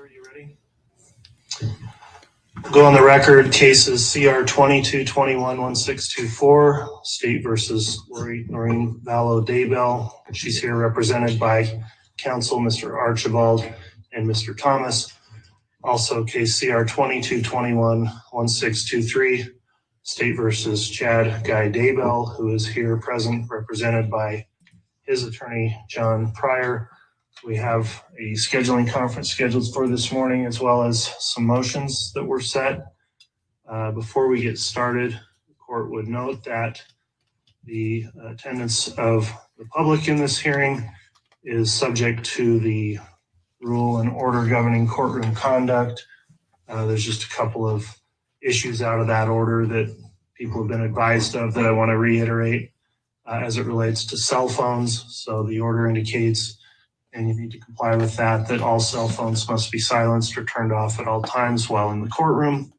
Are you ready? Go on the record, cases CR 2221-1624, State versus Noreen Vallow Daybell. She's here represented by counsel Mr. Archibald and Mr. Thomas. Also case CR 2221-1623, State versus Chad Guy Daybell, who is here present represented by his attorney, John Pryor. We have a scheduling conference scheduled for this morning, as well as some motions that were set. Before we get started, the court would note that the attendance of the public in this hearing is subject to the rule and order governing courtroom conduct. There's just a couple of issues out of that order that people have been advised of that I want to reiterate as it relates to cell phones. So the order indicates, and you need to comply with that all cell phones must be silenced or turned off at all times while in the courtroom.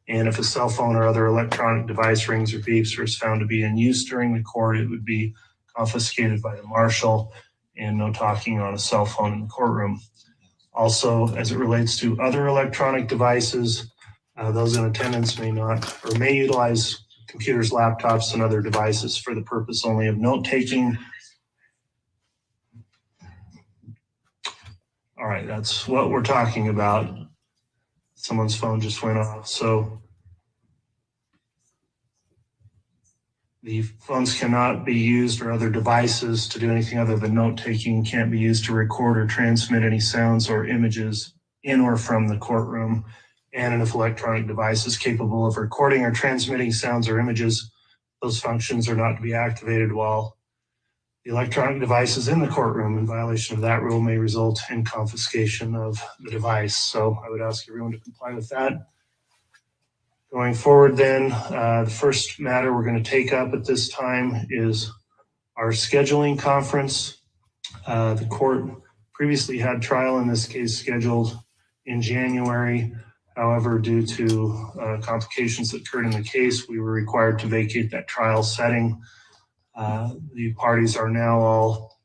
And if a cell phone or other electronic device rings or beeps or is found to be in use during the court, it would be confiscated by the marshal, and no talking on a cell phone in the courtroom. Also, as it relates to other electronic devices, those in attendance may utilize computers, laptops, and other devices for the purpose only of note-taking. All right, that's what we're talking about. Someone's phone just went off. So the phones cannot be used, or other devices, to do anything other than note-taking. Can't be used to record or transmit any sounds or images in or from the courtroom. And if electronic device is capable of recording or transmitting sounds or images, those functions are not to be activated while the electronic device is in the courtroom. In violation of that rule may result in confiscation of the device. So I would ask everyone to comply with that. Going forward then, the first matter we're going to take up at this time is our scheduling conference. The court previously had trial in this case scheduled in January. However, due to complications that occurred in the case, we were required to vacate that trial setting. The parties are now all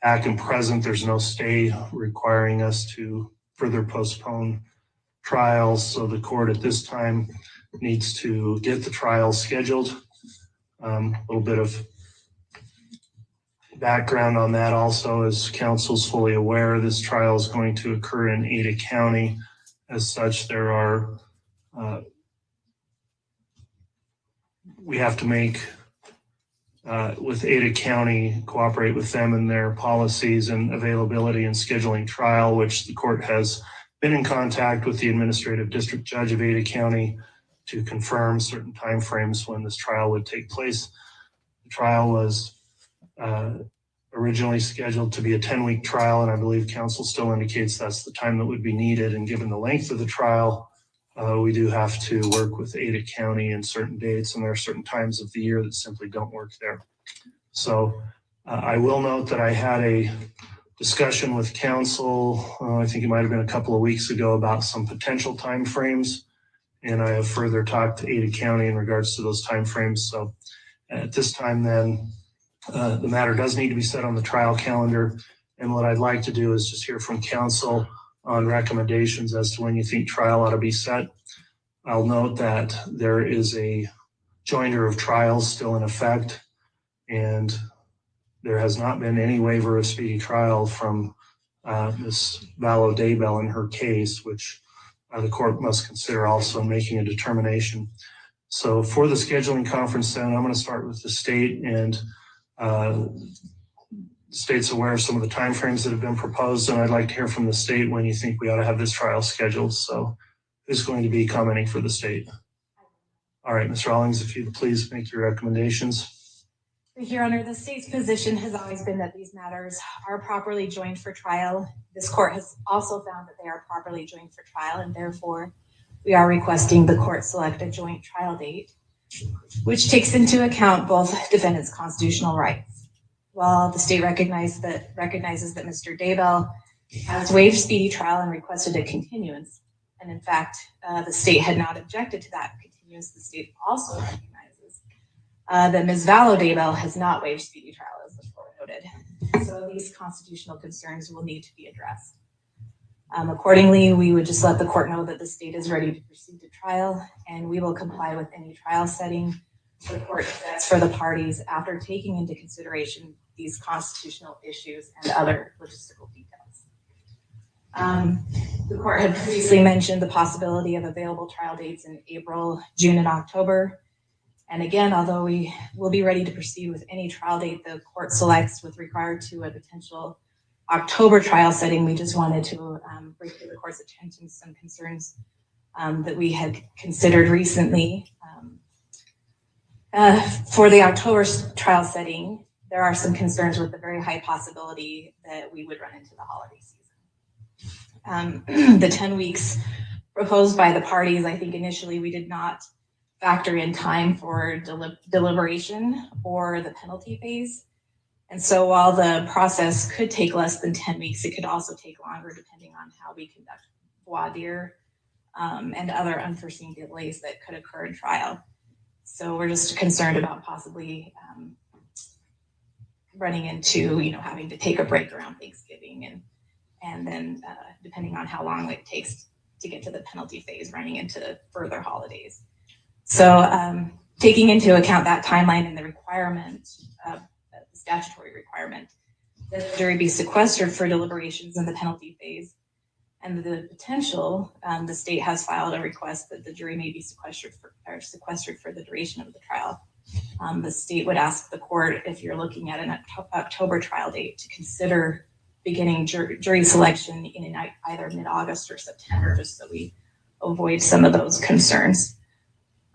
back and present. There's no stay requiring us to further postpone trials. So the court at this time needs to get the trial scheduled. A little bit of background on that also, as counsel's fully aware, this trial is going to occur in Ada County. As such, there are, we have to make, with Ada County, cooperate with them in their policies and availability and scheduling trial, which the court has been in contact with the administrative district judge of Ada County to confirm certain timeframes when this trial would take place. The trial was originally scheduled to be a 10-week trial, and I believe counsel still indicates that's the time that would be needed. And given the length of the trial, we do have to work with Ada County in certain dates, and there are certain times of the year that simply don't work there. So I will note that I had a discussion with counsel, I think it might have been a couple of weeks ago, about some potential timeframes, and I have further talked to Ada County in regards to those timeframes. So at this time then, the matter does need to be set on the trial calendar, and what I'd like to do is just hear from counsel on recommendations as to when you think trial ought to be set. I'll note that there is a joinder of trials still in effect, and there has not been any waiver of speedy trial from Ms. Vallow Daybell in her case, which the court must consider also in making a determination. So for the scheduling conference then, I'm going to start with the state, and the state's aware of some of the timeframes that have been proposed, and I'd like to hear from the state when you think we ought to have this trial scheduled. So who's going to be commenting for the state? All right, Mr. Rawlings, if you'd please make your recommendations. Your Honor, the state's position has always been that these matters are properly joined for trial. This court has also found that they are properly joined for trial, and therefore we are requesting the court select a joint trial date, which takes into account both defendants' constitutional rights. While the state recognizes that Mr. Daybell has waived speedy trial and requested a continuance, and in fact, the state had not objected to that continuance, the state also recognizes that Ms. Vallow Daybell has not waived speedy trial, as the court noted. So these constitutional concerns will need to be addressed. Accordingly, we would just let the court know that the state is ready to proceed to trial, and we will comply with any trial setting the court sets for the parties after taking into consideration these constitutional issues and other logistical details. The court had previously mentioned the possibility of available trial dates in April, June, and October. And again, although we will be ready to proceed with any trial date the court selects with regard to a potential October trial setting, we just wanted to bring to the court's attention some concerns that we had considered recently. For the October trial setting, there are some concerns with the very high possibility that we would run into the holiday season. The 10 weeks proposed by the parties, I think initially we did not factor in time for deliberation or the penalty phase. And so while the process could take less than 10 weeks, it could also take longer depending on how we conduct voir dire and other unforeseen delays that could occur in trial. So we're just concerned about possibly running into, having to take a break around Thanksgiving and then depending on how long it takes to get to the penalty phase, running into further holidays. So taking into account that timeline and the requirement, the statutory requirement, that the jury be sequestered for deliberations in the penalty phase, and the potential, the state has filed a request that the jury may be sequestered for the duration of the trial. The state would ask the court, if you're looking at an October trial date, to consider beginning jury selection in either mid-August or September, just so we avoid some of those concerns.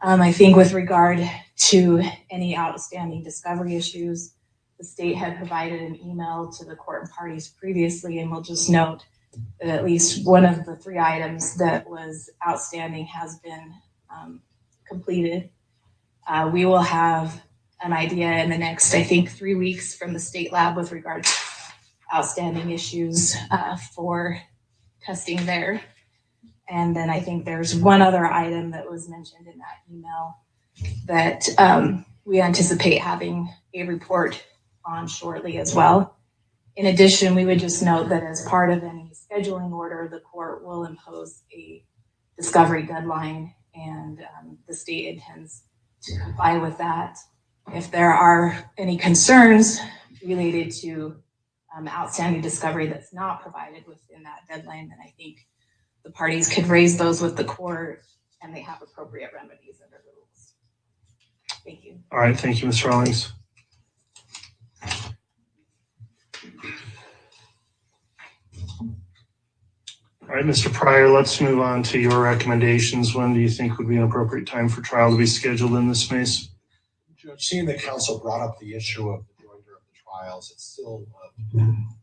I think with regard to any outstanding discovery issues, the state had provided an email to the court and parties previously, and we'll just note that at least one of the 3 items that was outstanding has been completed. We will have an idea in the next, I think, 3 weeks from the state lab with regard to outstanding issues for testing there. And then I think there's one other item that was mentioned in that email that we anticipate having a report on shortly as well. In addition, we would just note that as part of any scheduling order, the court will impose a discovery deadline, and the state intends to comply with that. If there are any concerns related to outstanding discovery that's not provided within that deadline, then I think the parties could raise those with the court, and they have appropriate remedies under the rules. Thank you. All right, thank you, Ms. Rawlings. All right, Mr. Pryor, let's move on to your recommendations. When do you think would be an appropriate time for trial to be scheduled in this case? Judge, seeing the council brought up the issue of the joinder of the trials, it's still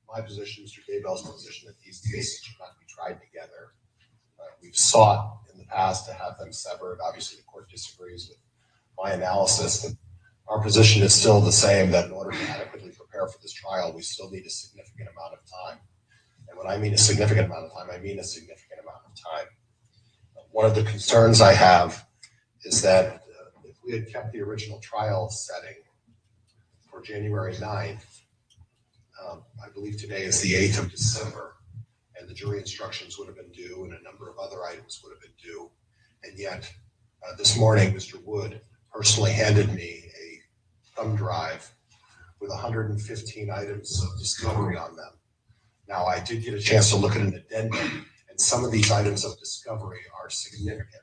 my position, Mr. Daybell's position, that these cases should not be tried together. We've sought in the past to have them severed. Obviously, the court disagrees with my analysis, but our position is still the same, that in order to adequately prepare for this trial, we still need a significant amount of time. And when I mean a significant amount of time, I mean a significant amount of time. One of the concerns I have is that if we had kept the original trial setting for January 9th, I believe today is the 8th of December, and the jury instructions would have been due, and a number of other items would have been due. And yet, this morning, Mr. Wood personally handed me a thumb drive with 115 items of discovery on them. Now, I did get a chance to look at an addendum, and some of these items of discovery are significant.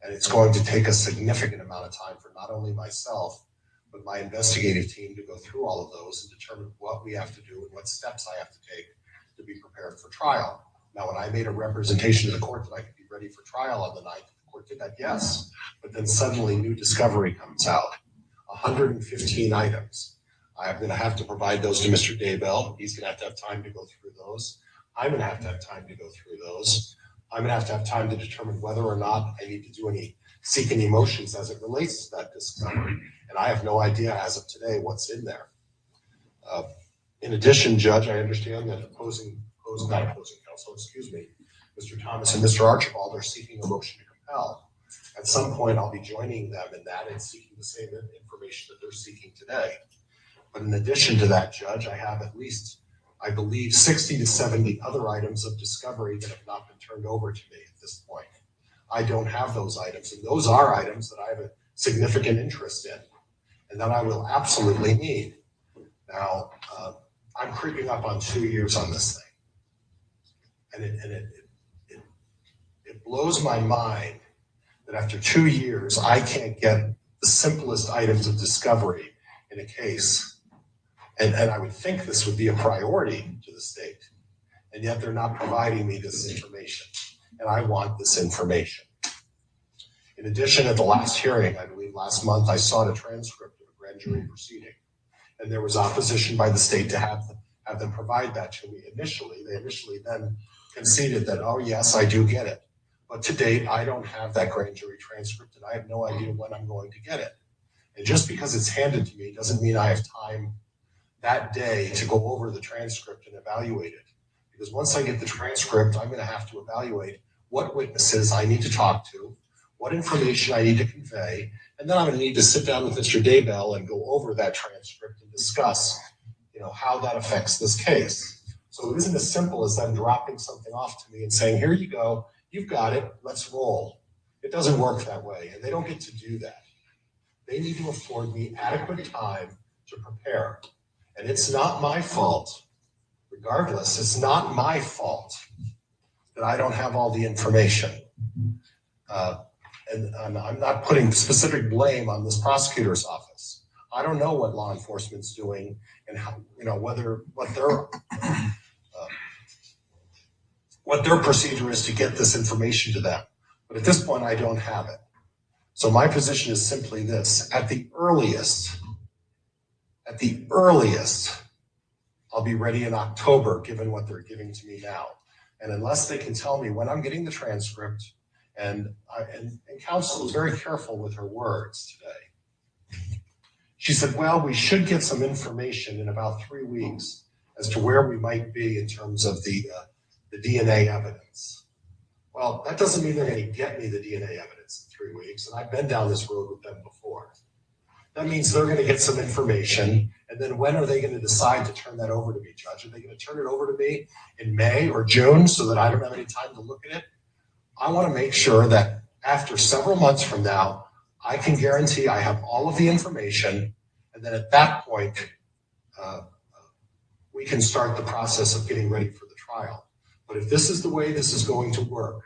And it's going to take a significant amount of time for not only myself, but my investigative team to go through all of those and determine what we have to do and what steps I have to take to be prepared for trial. Now, when I made a representation to the court that I could be ready for trial on the 9th, the court did that, yes. But then suddenly new discovery comes out, 115 items. I'm going to have to provide those to Mr. Daybell. He's going to have time to go through those. I'm going to have time to go through those. I'm going to have time to determine whether or not I need to seek any motions as it relates to that discovery. And I have no idea as of today what's in there. In addition, Judge, I understand that opposing counsel, Mr. Thomas and Mr. Archibald are seeking a motion to compel. At some point, I'll be joining them in that and seeking the same information that they're seeking today. But in addition to that, Judge, I have at least I believe, 60 to 70 other items of discovery that have not been turned over to me at this point. I don't have those items, and those are items that I have a significant interest in and that I will absolutely need. Now, I'm creeping up on 2 years on this thing, and it blows my mind that after 2 years, I can't get the simplest items of discovery in a case. And I would think this would be a priority to the state, and yet they're not providing me this information, and I want this information. In addition, at the last hearing, I believe last month, I saw a transcript of a grand jury proceeding, and there was opposition by the state to have them provide that to me initially. They initially then conceded that, oh yes, I do get it. But to date, I don't have that grand jury transcript, and I have no idea when I'm going to get it. And just because it's handed to me doesn't mean I have time that day to go over the transcript and evaluate it. Because once I get the transcript, I'm going to have to evaluate what witnesses I need to talk to, what information I need to convey, and then I'm going to need to sit down with Mr. Daybell and go over that transcript and discuss, how that affects this case. So it isn't as simple as them dropping something off to me and saying, here you go, you've got it, let's roll. It doesn't work that way, and they don't get to do that. They need to afford me adequate time to prepare. And it's not my fault, regardless, it's not my fault that I don't have all the information. And I'm not putting specific blame on this prosecutor's office. I don't know what law enforcement's doing and how, what their procedure is to get this information to them. But at this point, I don't have it. So my position is simply this: at the earliest, I'll be ready in October, given what they're giving to me now. And unless they can tell me when I'm getting the transcript, and counsel was very careful with her words today. She said, well, we should get some information in about 3 weeks as to where we might be in terms of the DNA evidence. Well, that doesn't mean they're going to get me the DNA evidence in 3 weeks, and I've been down this road with them before. That means they're going to get some information, and then when are they going to decide to turn that over to me, Judge? Are they going to turn it over to me in May or June so that I don't have any time to look at it? I want to make sure that after several months from now, I can guarantee I have all of the information, and then at that point, we can start the process of getting ready for the trial. But if this is the way this is going to work,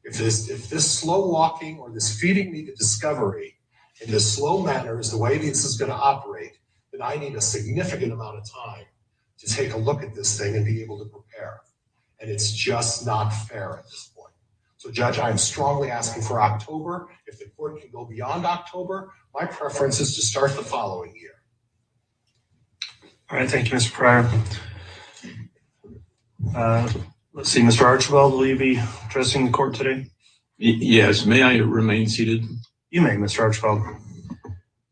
if this slow walking or this feeding me the discovery in this slow manner is the way this is going to operate, then I need a significant amount of time to take a look at this thing and be able to prepare. And it's just not fair at this point. So, Judge, I'm strongly asking for October. If the court can go beyond October, my preference is to start the following year. All right, thank you, Mr. Pryor. Let's see, Mr. Archibald, will you be addressing the court today? Yes, may I remain seated? You may, Mr. Archibald.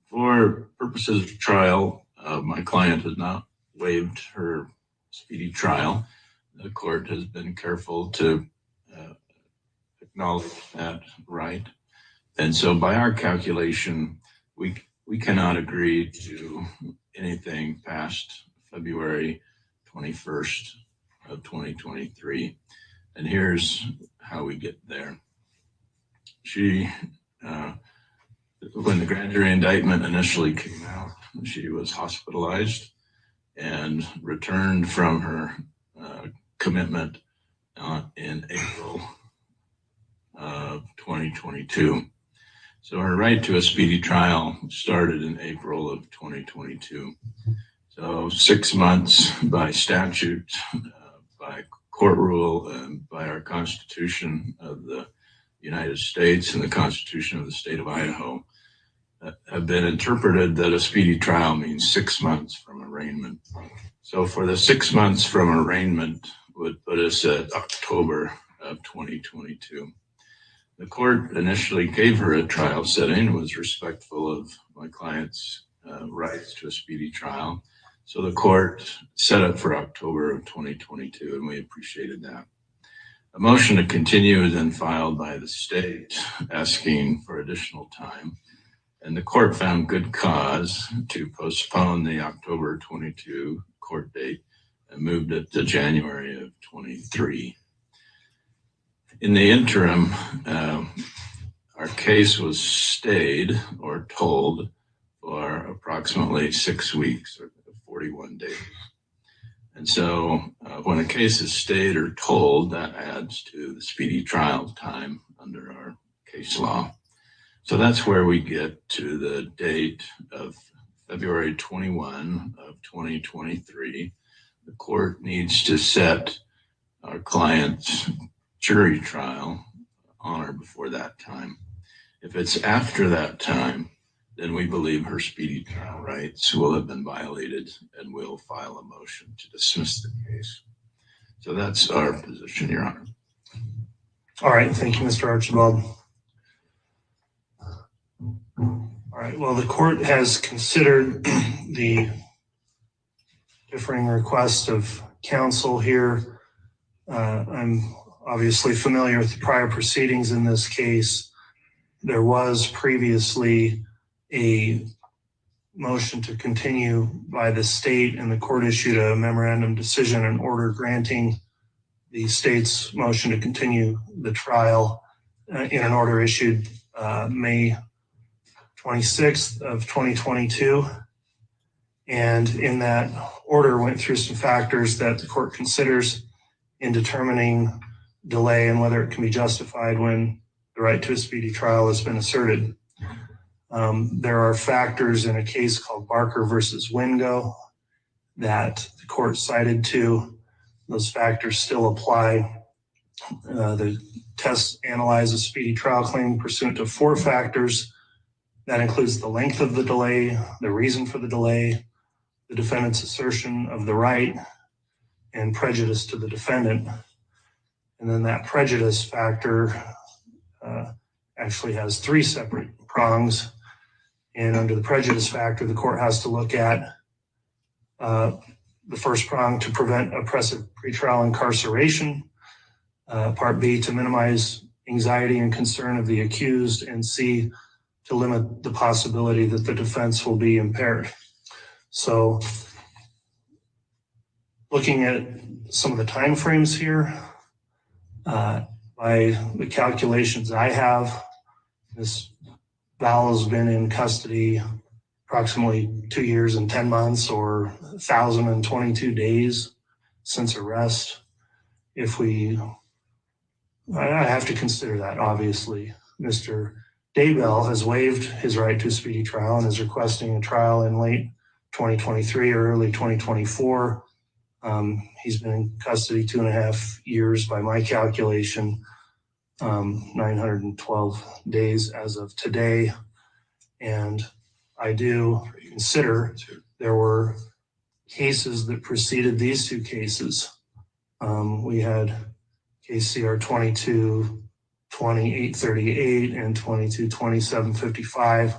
For purposes of trial, my client has not waived her speedy trial. The court has been careful to acknowledge that right. And so by our calculation, we cannot agree to anything past February 21st of 2023. And here's how we get there. She, when the grand jury indictment initially came out, she was hospitalized and returned from her commitment in April of 2022. So her right to a speedy trial started in April of 2022. So 6 months by statute, by court rule, and by our Constitution of the United States and the Constitution of the state of Idaho, have been interpreted that a speedy trial means 6 months from arraignment. So for the 6 months from arraignment would put us at October of 2022. The court initially gave her a trial setting, was respectful of my client's rights to a speedy trial. So the court set it for October of 2022, and we appreciated that. A motion to continue is then filed by the state asking for additional time. And the court found good cause to postpone the October 22 court date and moved it to January of 23. In the interim, our case was stayed or tolled for approximately 6 weeks or 41 days. And so when a case is stayed or tolled, that adds to the speedy trial time under our case law. So that's where we get to the date of February 21 of 2023. The court needs to set our client's jury trial on or before that time. If it's after that time, then we believe her speedy trial rights will have been violated and we'll file a motion to dismiss the case. So that's our position, Your Honor. All right, thank you, Mr. Archibald. All right, well, the court has considered the differing requests of counsel here. I'm obviously familiar with the prior proceedings in this case. There was previously a motion to continue by the state, and the court issued a memorandum decision and order granting the state's motion to continue the trial in an order issued May 26th of 2022. And in that order went through some factors that the court considers in determining delay and whether it can be justified when the right to a speedy trial has been asserted. There are factors in a case called Barker versus Wingo that the court cited to. Those factors still apply. The test analyzes speedy trial claim pursuant to 4 factors. That includes the length of the delay, the reason for the delay, the defendant's assertion of the right, and prejudice to the defendant. And then that prejudice factor actually has 3 separate prongs. And under the prejudice factor, the court has to look at the first prong to prevent oppressive pretrial incarceration, part B to minimize anxiety and concern of the accused, and C to limit the possibility that the defense will be impaired. So looking at some of the timeframes here, by the calculations I have, this Vallow's been in custody approximately 2 years and 10 months or 1,022 days since arrest. I have to consider that, obviously. Mr. Daybell has waived his right to a speedy trial and is requesting a trial in late 2023 or early 2024. He's been in custody 2.5 years by my calculation, 912 days as of today. And I do consider there were cases that preceded these 2 cases. We had case CR 22-20-838 and 22-27-55,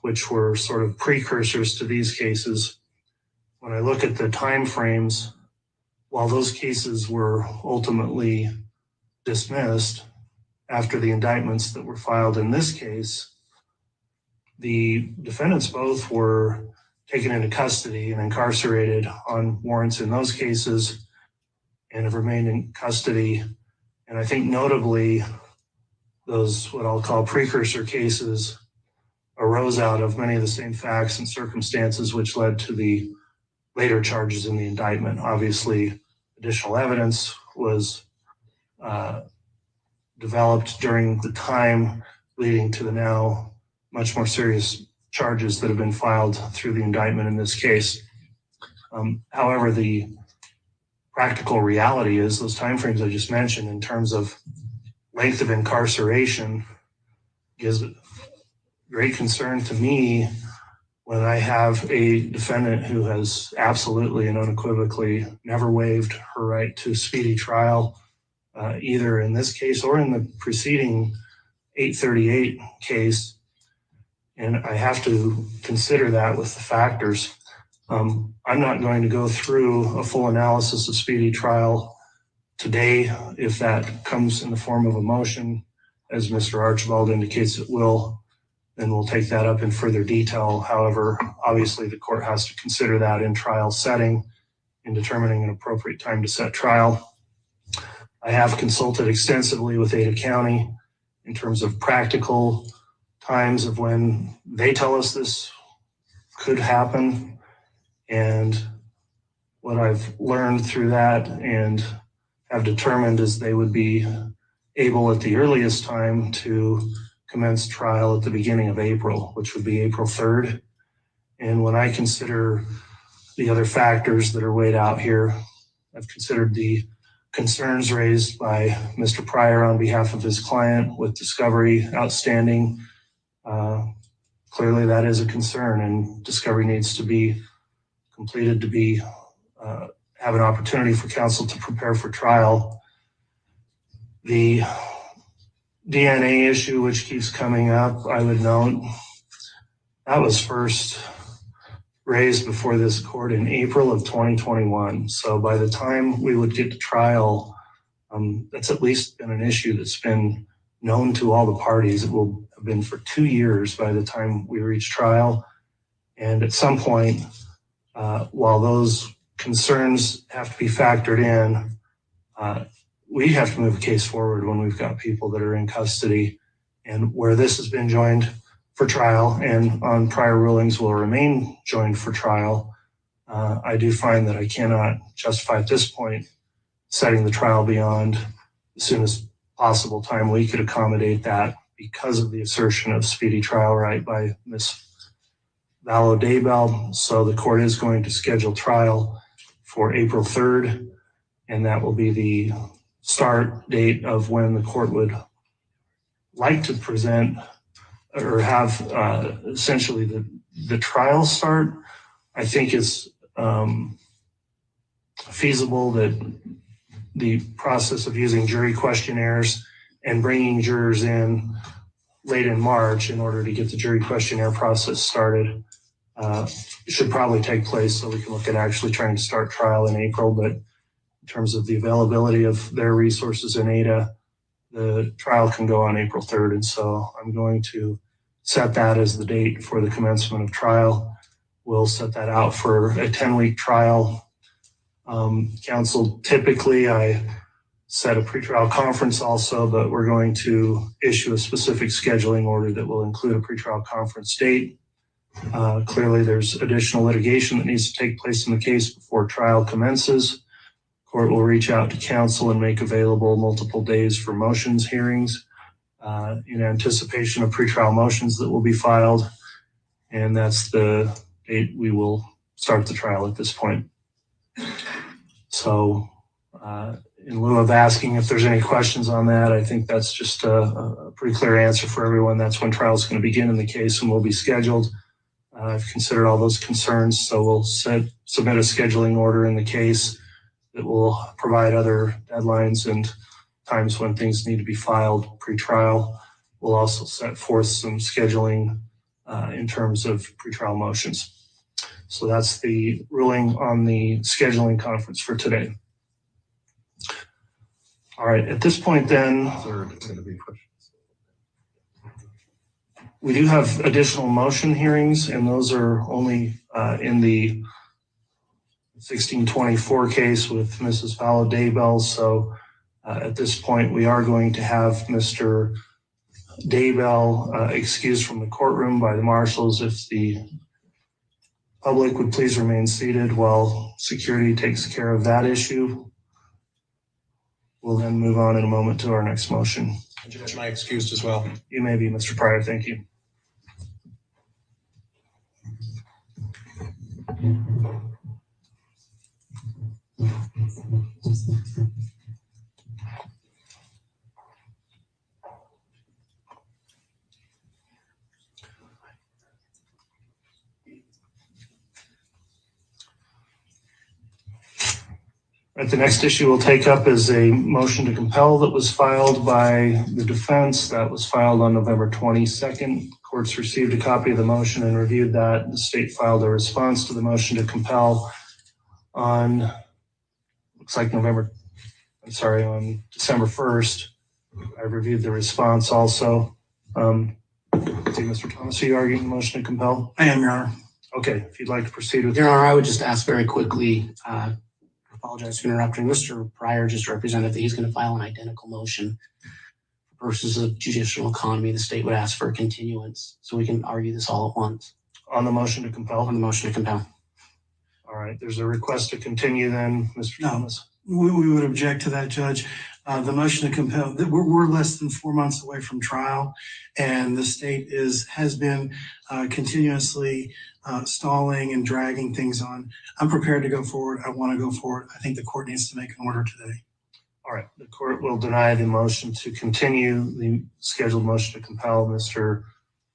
which were sort of precursors to these cases. When I look at the time frames, while those cases were ultimately dismissed after the indictments that were filed in this case, the defendants both were taken into custody and incarcerated on warrants in those cases and have remained in custody. And I think notably, those what I'll call precursor cases arose out of many of the same facts and circumstances which led to the later charges in the indictment. Obviously, additional evidence was developed during the time leading to the now much more serious charges that have been filed through the indictment in this case. However, the practical reality is those timeframes I just mentioned in terms of length of incarceration gives great concern to me when I have a defendant who has absolutely and unequivocally never waived her right to speedy trial, either in this case or in the preceding 838 case. And I have to consider that with the factors. I'm not going to go through a full analysis of speedy trial today. If that comes in the form of a motion, as Mr. Archibald indicates it will, then we'll take that up in further detail. However, obviously the court has to consider that in trial setting in determining an appropriate time to set trial. I have consulted extensively with Ada County in terms of practical times of when they tell us this could happen. And what I've learned through that and have determined is they would be able at the earliest time to commence trial at the beginning of April, which would be April 3rd. And when I consider the other factors that are weighed out here, I've considered the concerns raised by Mr. Pryor on behalf of his client with discovery outstanding. Clearly that is a concern, and discovery needs to be completed to be have an opportunity for counsel to prepare for trial. The DNA issue, which keeps coming up, I would note, that was first raised before this court in April of 2021. So by the time we would get to trial, that's at least been an issue that's been known to all the parties. It will have been for 2 years by the time we reach trial. And at some point, while those concerns have to be factored in, we have to move a case forward when we've got people that are in custody, and where this has been joined for trial and on prior rulings will remain joined for trial. I do find that I cannot justify at this point setting the trial beyond as soon as possible time we could accommodate that because of the assertion of speedy trial right by Ms. Vallow Daybell. So the court is going to schedule trial for April 3rd, and that will be the start date of when the court would like to present or have essentially the trial start. I think it's feasible that the process of using jury questionnaires and bringing jurors in late in March in order to get the jury questionnaire process started should probably take place, so we can look at actually trying to start trial in April. But in terms of the availability of their resources in Ada, the trial can go on April 3rd. And so I'm going to set that as the date for the commencement of trial. We'll set that out for a 10-week trial. Counsel, typically I set a pretrial conference also, but we're going to issue a specific scheduling order that will include a pretrial conference date. Clearly there's additional litigation that needs to take place in the case before trial commences. Court will reach out to counsel and make available multiple days for motions hearings in anticipation of pretrial motions that will be filed. And that's the date we will start the trial at this point. So in lieu of asking if there's any questions on that, I think that's just a pretty clear answer for everyone. That's when trial is going to begin in the case and will be scheduled. I've considered all those concerns, so we'll submit a scheduling order in the case that will provide other deadlines and times when things need to be filed pre-trial. We'll also set forth some scheduling in terms of pre-trial motions. So that's the ruling on the scheduling conference for today. All right, at this point then, we do have additional motion hearings, and those are only in the 1624 case with Mrs. Vallow Daybell. So at this point, we are going to have Mr. Daybell excused from the courtroom by the marshals. If the public would please remain seated while security takes care of that issue. We'll then move on in a moment to our next motion. Judge, am I excused as well? You may be, Mr. Pryor. Thank you. Right, the next issue we'll take up is a motion to compel that was filed by the defense. That was filed on November 22nd. Courts received a copy of the motion and reviewed that. The state filed a response to the motion to compel on, looks like on December 1st. I reviewed the response also. Mr. Thomas, are you arguing the motion to compel? I am, Your Honor. Okay, if you'd like to proceed with Your Honor, I would just ask very quickly, apologize for interrupting. Mr. Pryor just represented that he's going to file an identical motion. For purposes of judicial economy, the state would ask for a continuance so we can argue this all at once. On the motion to compel? On the motion to compel. All right, there's a request to continue then, Mr. No. Thomas. We would object to that, Judge. The motion to compel, we're less than 4 months away from trial, and the state has been continuously stalling and dragging things on. I'm prepared to go forward. I want to go forward. I think the court needs to make an order today. All right, the court will deny the motion to continue the scheduled motion to compel. Mr.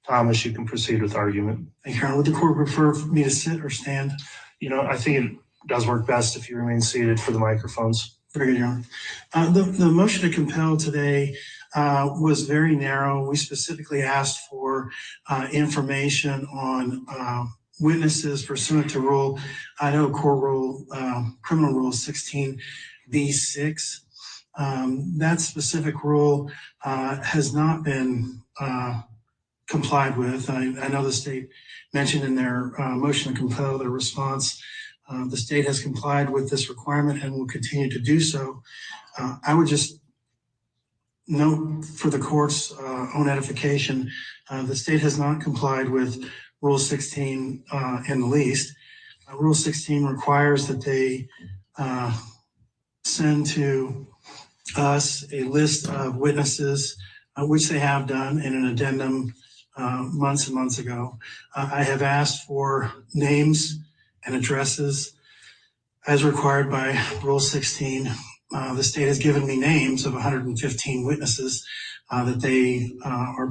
Thomas, you can proceed with argument. Thank you, Your Honor. Would the court prefer for me to sit or stand? You know, I think it does work best if you remain seated for the microphones. Very good, Your Honor. The motion to compel today was very narrow. We specifically asked for information on witnesses pursuant to Idaho Criminal Rule 16b6. That specific rule has not been complied with. I know the state mentioned in their motion to compel their response. The state has complied with this requirement and will continue to do so. I would just note for the court's own edification, the state has not complied with Rule 16 in the least. Rule 16 requires that they send to us a list of witnesses, which they have done in an addendum months and months ago. I have asked for names and addresses as required by Rule 16. The state has given me names of 115 witnesses that they are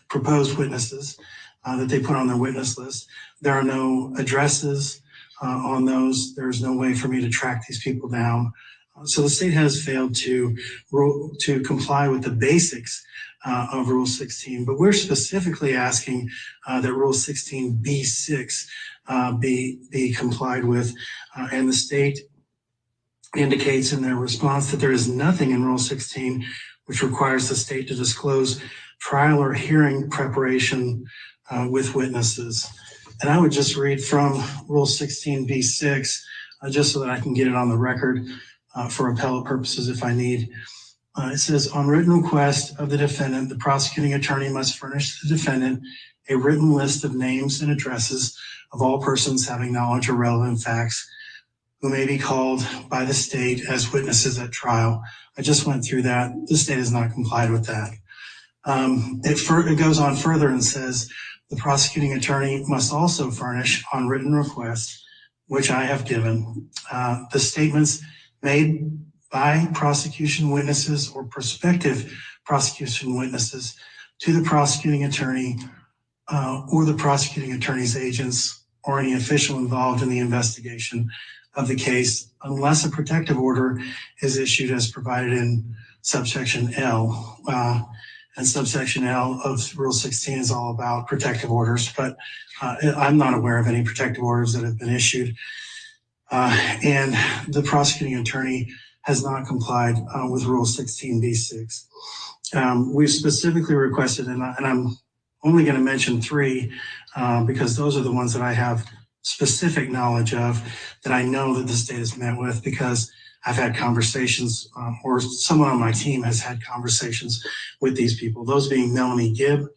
proposed witnesses that they put on their witness list. There are no addresses on those. There's no way for me to track these people down. So the state has failed to comply with the basics of Rule 16, but we're specifically asking that Rule 16b6 be complied with, and the state indicates in their response that there is nothing in Rule 16 which requires the state to disclose trial or hearing preparation with witnesses. And I would just read from Rule 16b6 just so that I can get it on the record for appellate purposes if I need. It says, on written request of the defendant, the prosecuting attorney must furnish the defendant a written list of names and addresses of all persons having knowledge or relevant facts who may be called by the state as witnesses at trial. I just went through that. The state has not complied with that. It goes on further and says, the prosecuting attorney must also furnish on written request, which I have given, the statements made by prosecution witnesses or prospective prosecution witnesses to the prosecuting attorney or the prosecuting attorney's agents or any official involved in the investigation of the case, unless a protective order is issued as provided in subsection L. And subsection L of Rule 16 is all about protective orders, but I'm not aware of any protective orders that have been issued. And the prosecuting attorney has not complied with Rule 16b6. We've specifically requested, and I'm only going to mention 3 because those are the ones that I have specific knowledge of that I know that the state has met with because I've had conversations or someone on my team has had conversations with these people, those being Melanie Gibb,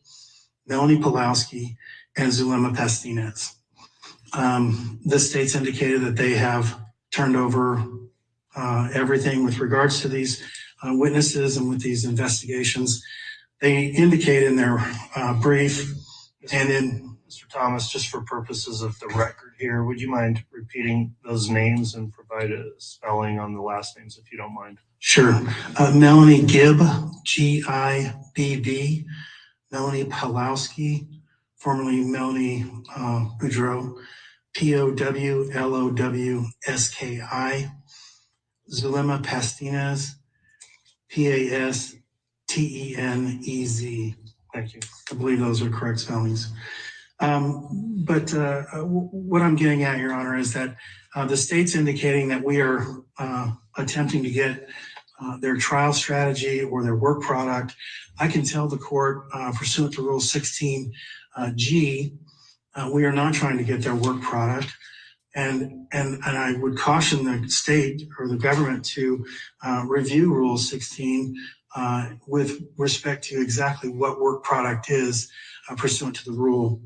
Melanie Pulowski, and Zulema Pastinez. The state's indicated that they have turned over everything with regards to these witnesses and with these investigations. They indicate in their brief and in Mr. Thomas, just for purposes of the record here, would you mind repeating those names and provide a spelling on the last names if you don't mind? Sure. Melanie Gibb, G-I-B-B, Melanie Pulowski, formerly Melanie Boudreau, P-O-W-L-O-W-S-K-I, Zulema Pastinez, P-A-S-T-E-N-E-Z. Thank you. I believe those are correct spellings. But what I'm getting at, Your Honor, is that the state's indicating that we are attempting to get their trial strategy or their work product. I can tell the court pursuant to Rule 16G, we are not trying to get their work product. And I would caution the state or the government to review Rule 16 with respect to exactly what work product is pursuant to the rule.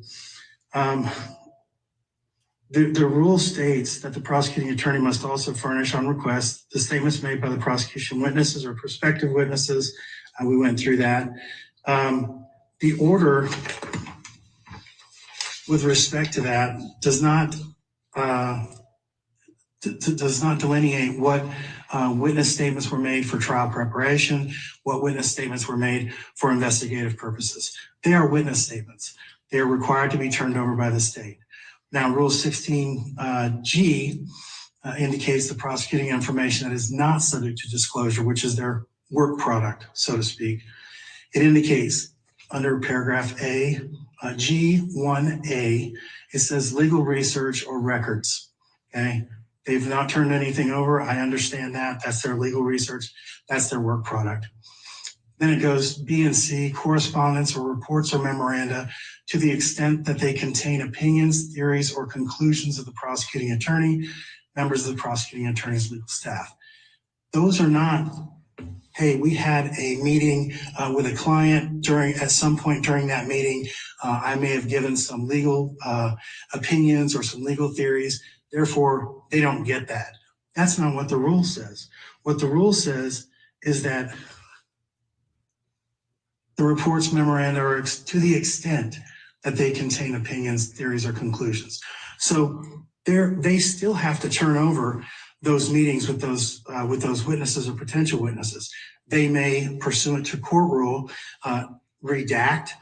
The rule states that the prosecuting attorney must also furnish on request the statements made by the prosecution witnesses or prospective witnesses. We went through that. The order with respect to that does not delineate what witness statements were made for trial preparation, what witness statements were made for investigative purposes. They are witness statements. They are required to be turned over by the state. Now, Rule 16G indicates the prosecuting information that is not subject to disclosure, which is their work product, so to speak. It indicates under paragraph A, G1A, it says legal research or records, okay? They've not turned anything over. I understand that. That's their legal research. That's their work product. Then it goes B and C, correspondence or reports or memoranda to the extent that they contain opinions, theories, or conclusions of the prosecuting attorney, members of the prosecuting attorney's legal staff. Those are not, hey, we had a meeting with a client at some point during that meeting. I may have given some legal opinions or some legal theories. Therefore, they don't get that. That's not what the rule says. What the rule says is that the reports, memoranda are to the extent that they contain opinions, theories, or conclusions. So they still have to turn over those meetings with those witnesses or potential witnesses. They may, pursuant to court rule, redact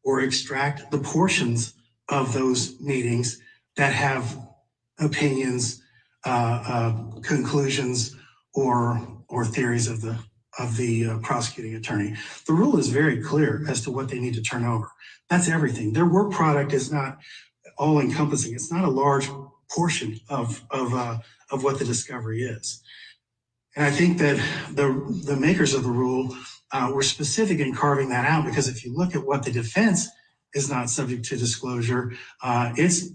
or extract the portions of those meetings that have opinions, conclusions, or theories of the prosecuting attorney. The rule is very clear as to what they need to turn over. That's everything. Their work product is not all encompassing. It's not a large portion of what the discovery is. And I think that the makers of the rule were specific in carving that out, because if you look at what the defense is not subject to disclosure, it's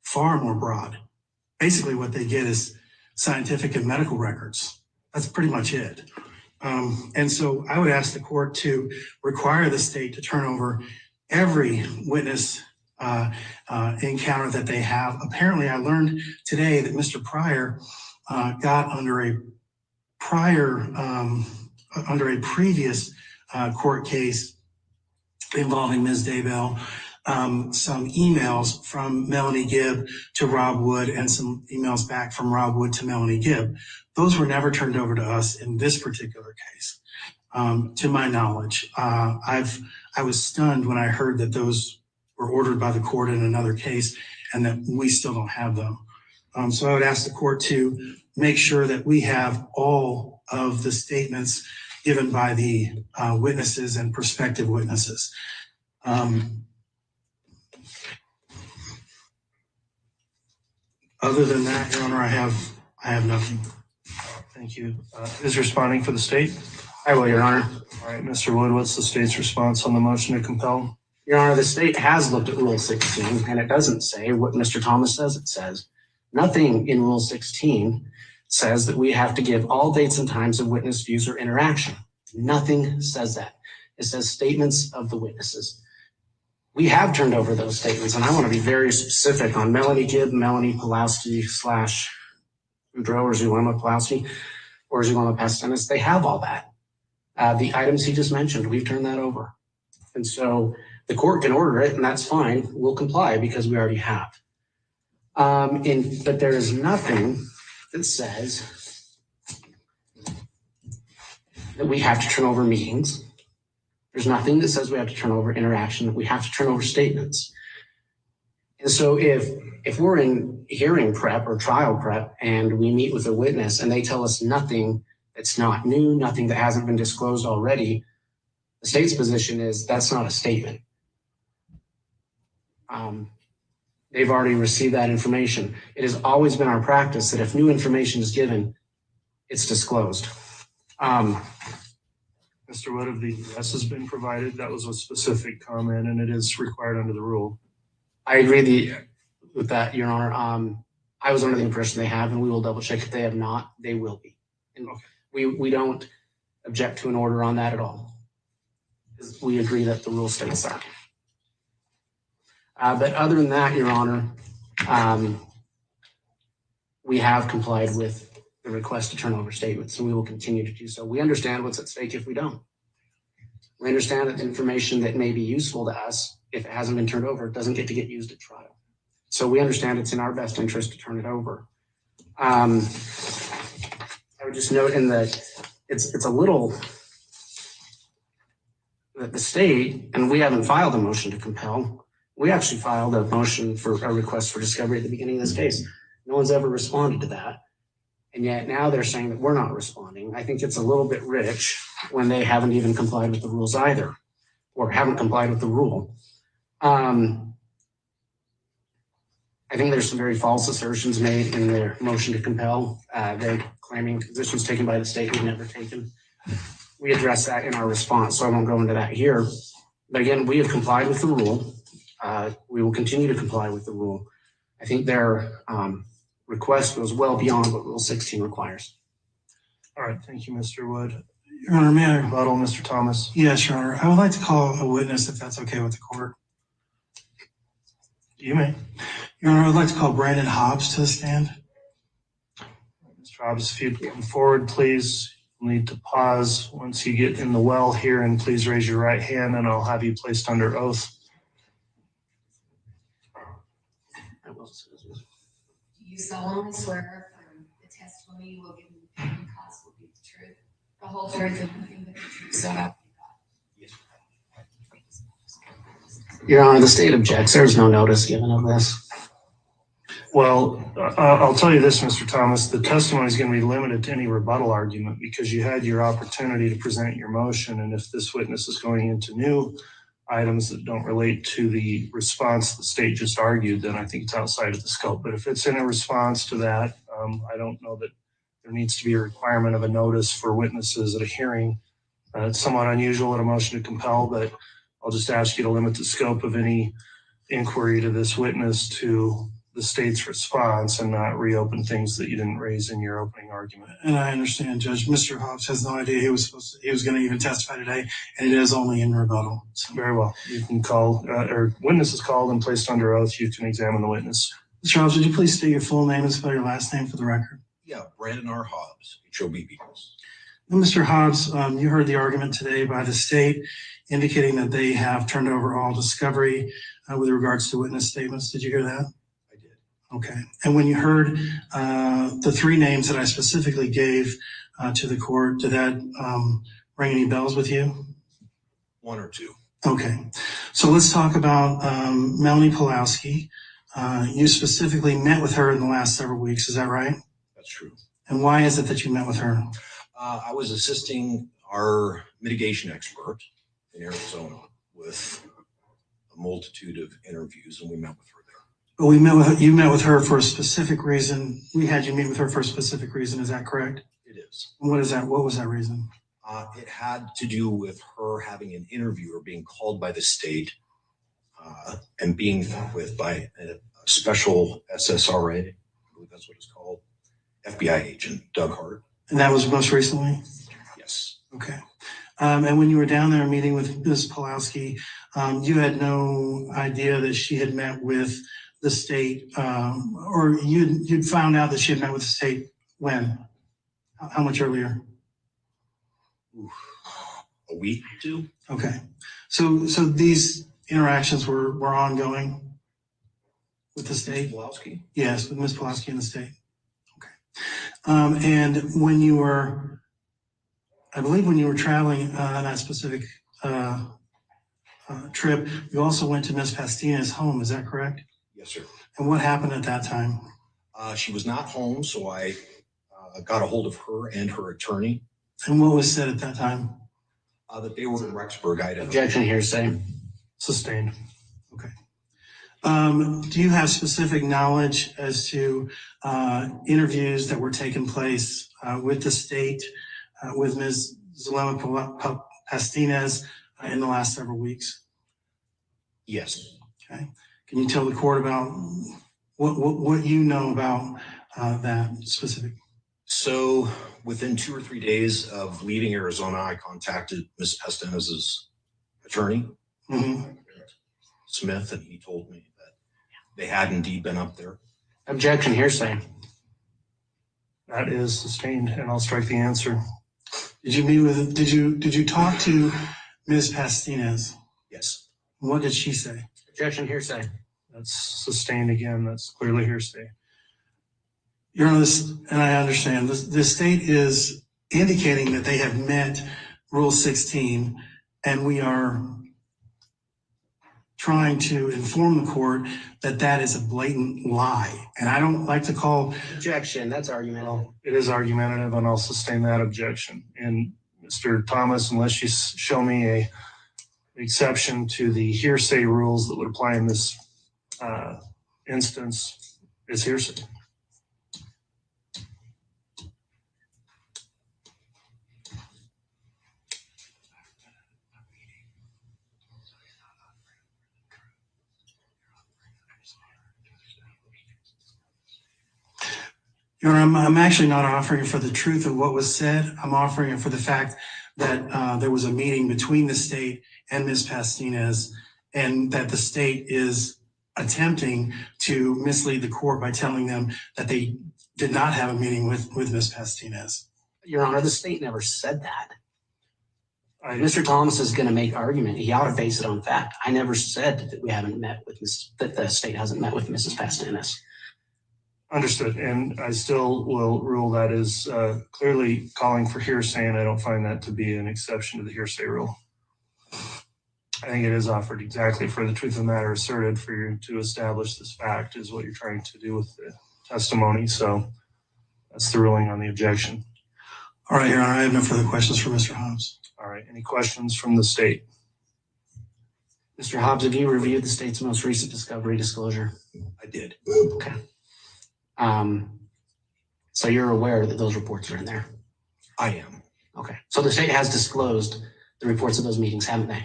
far more broad. Basically what they get is scientific and medical records. That's pretty much it. And so I would ask the court to require the state to turn over every witness encounter that they have. Apparently, I learned today that Mr. Pryor got under a previous court case involving Ms. Daybell, some emails from Melanie Gibb to Rob Wood and some emails back from Rob Wood to Melanie Gibb. Those were never turned over to us in this particular case, to my knowledge. I was stunned when I heard that those were ordered by the court in another case and that we still don't have them. So I would ask the court to make sure that we have all of the statements given by the witnesses and prospective witnesses. Other than that, Your Honor, I have nothing. Thank you. Is responding for the state? I will, Your Honor. All right, Mr. Wood, what's the state's response on the motion to compel? Your Honor, the state has looked at Rule 16, and it doesn't say what Mr. Thomas says it says. Nothing in Rule 16 says that we have to give all dates and times of witness views or interaction. Nothing says that. It says statements of the witnesses. We have turned over those statements, and I want to be very specific on Melanie Gibb, Melanie Pulowski / Udro or Zulema Pulowski or Zulema Pastenis. They have all that. The items he just mentioned, we've turned that over. And so the court can order it, and that's fine. We'll comply because we already have. But there is nothing that says that we have to turn over meetings. There's nothing that says we have to turn over interaction, that we have to turn over statements. And so if we're in hearing prep or trial prep and we meet with a witness and they tell us nothing that's not new, nothing that hasn't been disclosed already, the state's position is that's not a statement. They've already received that information. It has always been our practice that if new information is given, it's disclosed. Mr. Wood, of the address has been provided. That was a specific comment, and it is required under the rule. I agree with that, Your Honor. I was under the impression they have, and we will double check. If they have not, they will be. And Okay. we don't object to an order on that at all. We agree that the rule states that. But other than that, Your Honor, we have complied with the request to turn over statements, and we will continue to do so. We understand what's at stake if we don't. We understand that information that may be useful to us, if it hasn't been turned over, doesn't get to get used at trial. So we understand it's in our best interest to turn it over. I would just note in that it's a little, that the state, and we haven't filed a motion to compel, we actually filed a motion for a request for discovery at the beginning of this case. No one's ever responded to that. And yet now they're saying that we're not responding. I think it's a little bit rich when they haven't even complied with the rules either, or haven't complied with the rule. I think there's some very false assertions made in their motion to compel. They're claiming positions taken by the state we've never taken. We address that in our response, so I won't go into that here. But again, we have complied with the rule. We will continue to comply with the rule. I think their request goes well beyond what Rule 16 requires. All right, thank you, Mr. Wood. Your Honor, may I? Rebuttal, Mr. Thomas. Yes, Your Honor. I would like to call a witness if that's okay with the court. You may. Your Honor, I would like to call Brandon Hobbs to the stand. Mr. Hobbs, if you'd come forward, please. You'll need to pause once you get in the well here, and please raise your right hand, and I'll have you placed under oath. Do you solemnly swear affirm the testimony you will give in the pending cause will be the truth, the whole truth, and nothing but the truth, so help you God? Your Honor, the state objects. There's no notice given of this. Well, I'll tell you this, Mr. Thomas, the testimony is going to be limited to any rebuttal argument because you had your opportunity to present your motion. And if this witness is going into new items that don't relate to the response the state just argued, then I think it's outside of the scope. But if it's in a response to that, I don't know that there needs to be a requirement of a notice for witnesses at a hearing. It's somewhat unusual in a motion to compel, but I'll just ask you to limit the scope of any inquiry to this witness to the state's response and not reopen things that you didn't raise in your opening argument. And I understand, Judge. Mr. Hobbs has no idea he was going to even testify today, and it is only in rebuttal. So. Very well. You can call, or witness is called and placed under oath. You can examine the witness. Mr. Hobbs, would you please state your full name and spell your last name for the record? Yeah, Brandon R. Hobbs, H-O-B-B-S. Well, Mr. Hobbs, you heard the argument today by the state indicating that they have turned over all discovery with regards to witness statements. Did you hear that? I did. Okay. And when you heard the three names that I specifically gave to the court, did that ring any bells with you? One or two. Okay. So let's talk about Melanie Pulowski. You specifically met with her in the last several weeks. Is that right? That's true. And why is it that you met with her? I was assisting our mitigation expert in Arizona with a multitude of interviews, and we met with her there. But you met with her for a specific reason. We had you meet with her for a specific reason. Is that correct? It is. And what is that? What was that reason? It had to do with her having an interview or being called by the state and being met with by a special SSRA, I believe that's what it's called, FBI agent, Doug Hart. And that was most recently? Yes. Okay. And when you were down there meeting with Ms. Pulowski, you had no idea that she had met with the state, or you'd found out that she had met with the state when? How much earlier? A week or two. Okay. So these interactions were ongoing with the state? Pulowski? Yes, with Ms. Pulowski and the state. Okay. And when you were, I believe when you were traveling on that specific trip, you also went to Ms. Pastina's home, is that correct? Yes, sir. And what happened at that time? She was not home, so I got a hold of her and her attorney. And what was said at that time? That they were in Rexburg, Idaho. Objection hearsay. Sustained. Okay. Do you have specific knowledge as to interviews that were taking place with the state, with Ms. Zulema Pastinez in the last several weeks? Yes. Okay. Can you tell the court about what you know about that specific. So within 2 or 3 days of leaving Arizona, I contacted Ms. Pestinez's attorney, Smith, and he told me that they had indeed been up there. Objection, hearsay. That is sustained, and I'll strike the answer. Did you meet with, did you talk to Ms. Pastinez? Yes. What did she say? Objection, hearsay. That's sustained again. That's clearly hearsay. Your Honor, and I understand, the state is indicating that they have met Rule 16, and we are trying to inform the court that that is a blatant lie. And I don't like to call. Objection, that's argument. Well, it is argumentative, and I'll sustain that objection. And Mr. Thomas, unless you show me a exception to the hearsay rules that would apply in this instance, is hearsay. Your Honor, I'm actually not offering it for the truth of what was said. I'm offering it for the fact that there was a meeting between the state and Ms. Pastinez, and that the state is attempting to mislead the court by telling them that they did not have a meeting with Ms. Pastinez. Your Honor, the state never said that. Mr. Thomas is going to make argument. He ought to base it on fact. I never said that we haven't met with that the state hasn't met with Mrs. Pastinez. Understood, and I still will rule that is clearly calling for hearsay, and I don't find that to be an exception to the hearsay rule. I think it is offered exactly for the truth of the matter asserted, for you to establish this fact is what you're trying to do with the testimony. So that's the ruling on the objection. All right, Your Honor, I have no further questions for Mr. Hobbs. All right, any questions from the state? Mr. Hobbs, have you reviewed the state's most recent discovery disclosure? I did. Okay. So you're aware that those reports are in there? I am. Okay. So the state has disclosed the reports of those meetings, haven't they?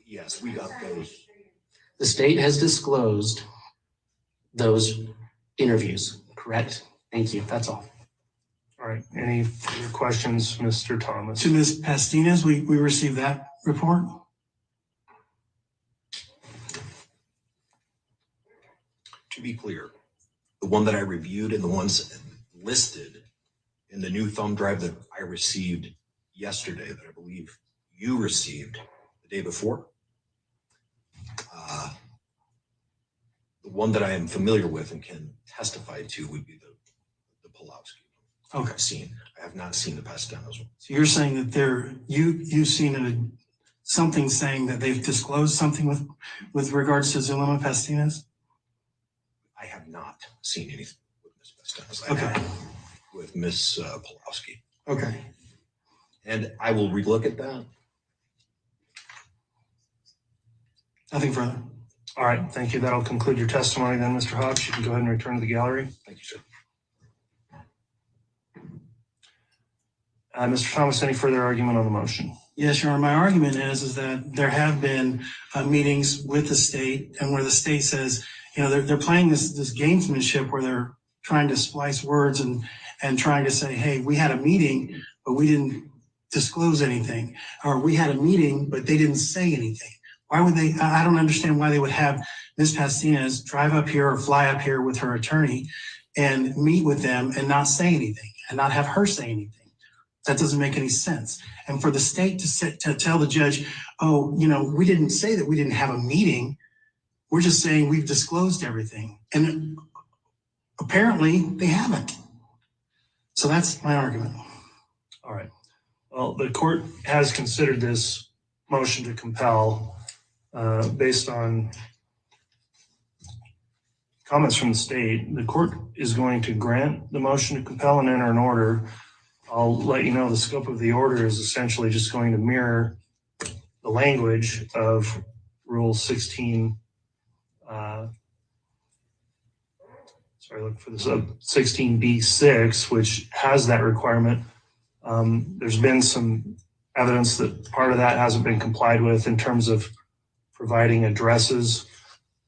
Yes, we got those. The state has disclosed those interviews, correct? Thank you. That's all. All right, any further questions, Mr. Thomas? To Ms. Pastinez, we received that report. To be clear, the one that I reviewed and the ones listed in the new thumb drive that I received yesterday, that I believe you received the day before, the one that I am familiar with and can testify to would be the Pulowski. Okay. I have not seen the Pastinez one. So you're saying that you've seen something saying that they've disclosed something with regards to Zulema Pastinez? I have not seen anything with Ms. Pastinez. Okay. I have with Ms. Pulowski. Okay. And I will relook at that. Nothing further. All right, thank you. That'll conclude your testimony then, Mr. Hobbs. You can go ahead and return to the gallery. Thank you, sir. Mr. Thomas, any further argument on the motion? Yes, Your Honor. My argument is that there have been meetings with the state, and where the state says, you know, they're playing this gamesmanship where they're trying to splice words and trying to say, hey, we had a meeting, but we didn't disclose anything, or we had a meeting, but they didn't say anything. Why would they? I don't understand why they would have Ms. Pastinez drive up here or fly up here with her attorney and meet with them and not say anything and not have her say anything. That doesn't make any sense. And for the state to tell the judge, oh, you know, we didn't say that we didn't have a meeting. We're just saying we've disclosed everything. And apparently they haven't. So that's my argument. All right. Well, the court has considered this motion to compel based on comments from the state. The court is going to grant the motion to compel and enter an order. I'll let you know the scope of the order is essentially just going to mirror the language of Rule 16. Look for this 16B6, which has that requirement. There's been some evidence that part of that hasn't been complied with in terms of providing addresses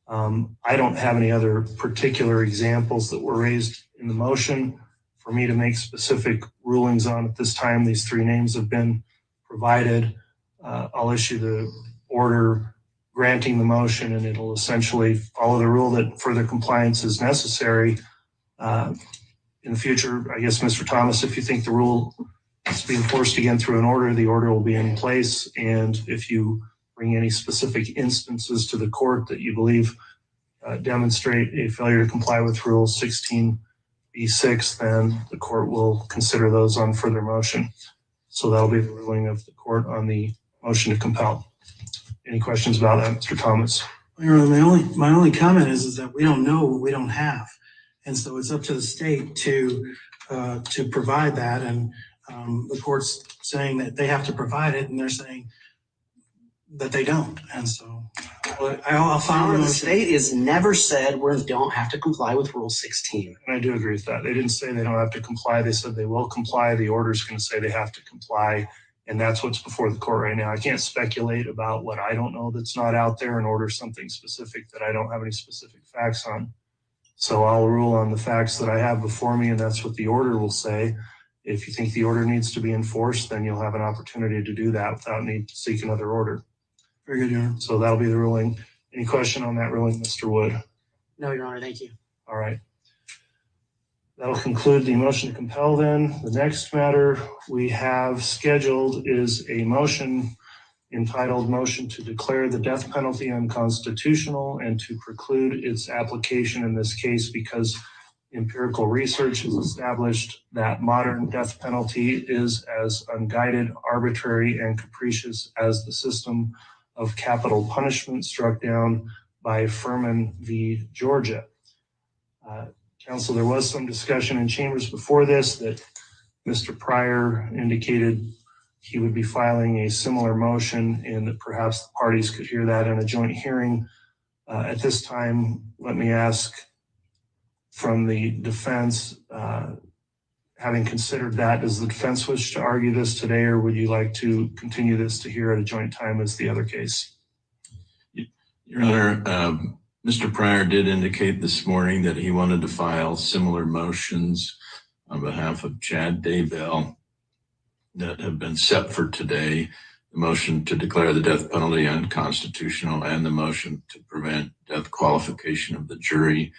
I don't have any other particular examples that were raised in the motion for me to make specific rulings on at this time. These three names have been provided. I'll issue the order granting the motion, and it'll essentially follow the rule that further compliance is necessary. In the future, I guess, Mr. Thomas, if you think the rule is being enforced again through an order, the order will be in place. And if you bring any specific instances to the court that you believe demonstrate a failure to comply with Rule 16b6, then the court will consider those on further motion. So that'll be the ruling of the court on the motion to compel. Any questions about that, Mr. Thomas? Your Honor, my only comment is that we don't know what we don't have. And so it's up to the state to provide that. And the court's saying that they have to provide it, and they're saying that they don't. And so I'll file the The motion. state is never said we don't have to comply with Rule 16. And I do agree with that. They didn't say they don't have to comply. They said they will comply. The order is going to say they have to comply. And that's what's before the court right now. I can't speculate about what I don't know that's not out there and order something specific that I don't have any specific facts on. So I'll rule on the facts that I have before me, and that's what the order will say. If you think the order needs to be enforced, then you'll have an opportunity to do that without need to seek another order. Very good, Your Honor. So that'll be the ruling. Any question on that ruling, Mr. Wood? No, Your Honor, thank you. All right. That'll conclude the motion to compel then. The next matter we have scheduled is a motion entitled Motion to Declare the Death Penalty Unconstitutional and to preclude its application in this case because empirical research has established that modern death penalty is as unguided, arbitrary, and capricious as the system of capital punishment struck down by Furman v. Georgia. Counsel, there was some discussion in chambers before this that Mr. Pryor indicated he would be filing a similar motion and that perhaps the parties could hear that in a joint hearing. At this time, let me ask from the defense, having considered that, does the defense wish to argue this today, or would you like to continue this to hear at a joint time as the other case? Your Honor, Mr. Pryor did indicate this morning that he wanted to file similar motions on behalf of Chad Daybell that have been set for today, the motion to declare the death penalty unconstitutional and the motion to prevent death qualification of the jury.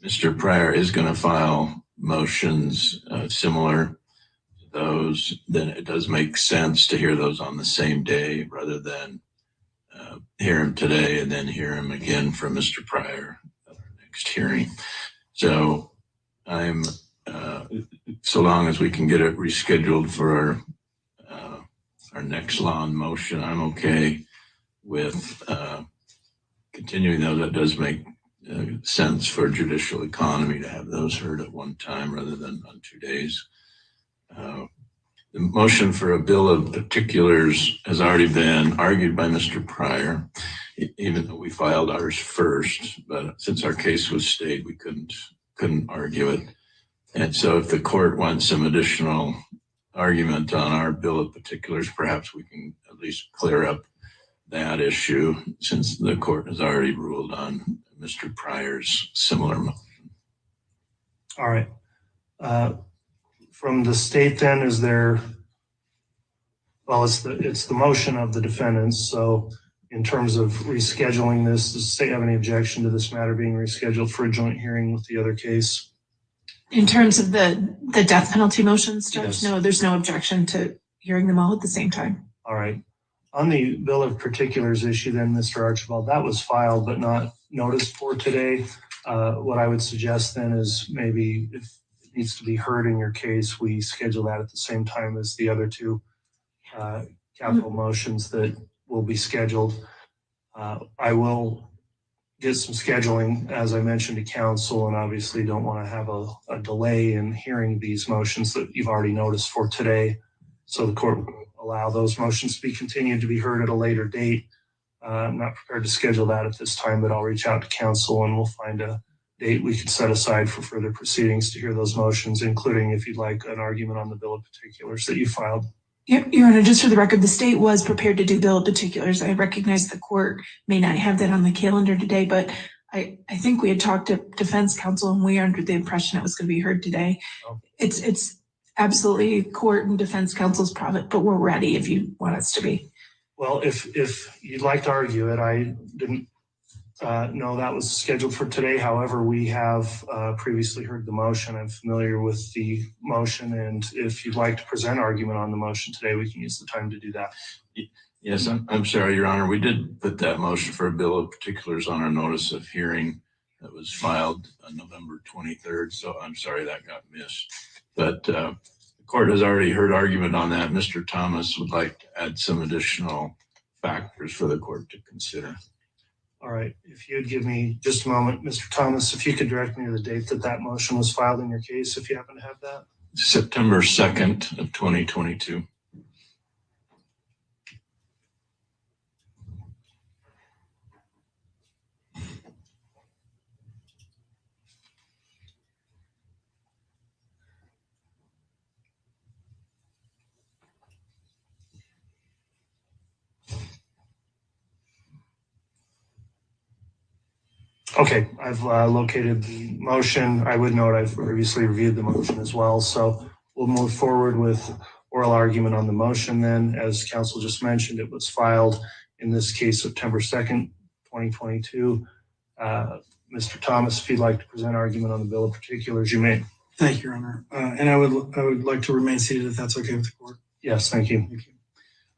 Mr. Pryor is going to file motions similar to those. Then it does make sense to hear those on the same day rather than hear him today and then hear him again from Mr. Pryor at our next hearing. So I'm so long as we can get it rescheduled for our next law in motion, I'm okay with continuing those. That does make sense for judicial economy to have those heard at one time rather than on 2 days. The motion for a bill of particulars has already been argued by Mr. Pryor, even though we filed ours first. But since our case was stayed, we couldn't argue it. And so if the court wants some additional argument on our bill of particulars, perhaps we can at least clear up that issue since the court has already ruled on Mr. Pryor's similar motion. All right. From the state then, is there, well, it's the motion of the defendants. So in terms of rescheduling this, does the state have any objection to this matter being rescheduled for a joint hearing with the other case? In terms of the death penalty motions, Judge, Yes. No, there's no objection to hearing them all at the same time. All right. On the bill of particulars issue then, Mr. Archibald, that was filed but not noticed for today. What I would suggest then is maybe if it needs to be heard in your case, we schedule that at the same time as the other two capital motions that will be scheduled. I will get some scheduling, as I mentioned, to counsel, and obviously don't want to have a delay in hearing these motions that you've already noticed for today. So the court will allow those motions to be continued to be heard at a later date. I'm not prepared to schedule that at this time, but I'll reach out to counsel and we'll find a date we could set aside for further proceedings to hear those motions, including if you'd like an argument on the bill of particulars that you filed. Your Honor, just for the record, the state was prepared to do bill of particulars. I recognize the court may not have that on the calendar today, but I think we had talked to defense counsel and we are under the impression it was going to be heard today. Oh. It's absolutely court and defense counsel's private, but we're ready if you want us to be. Well, if you'd like to argue it, I didn't know that was scheduled for today. However, we have previously heard the motion. I'm familiar with the motion, and if you'd like to present argument on the motion today, we can use the time to do that. Yes, I'm sorry, Your Honor. We did put that motion for a bill of particulars on our notice of hearing that was filed on November 23rd. So I'm sorry that got missed. But the court has already heard argument on that. Mr. Thomas would like to add some additional factors for the court to consider. All right. If you'd give me just a moment, Mr. Thomas, if you could direct me to the date that that motion was filed in your case, if you happen to have that. September 2nd of 2022. Okay, I've located the motion. I would note I've previously reviewed the motion as well. So we'll move forward with oral argument on the motion then. As counsel just mentioned, it was filed in this case September 2nd, 2022. Mr. Thomas, if you'd like to present argument on the bill of particulars, you may. Thank you, Your Honor. And I would like to remain seated if that's okay with the court. Yes, thank you. Thank you.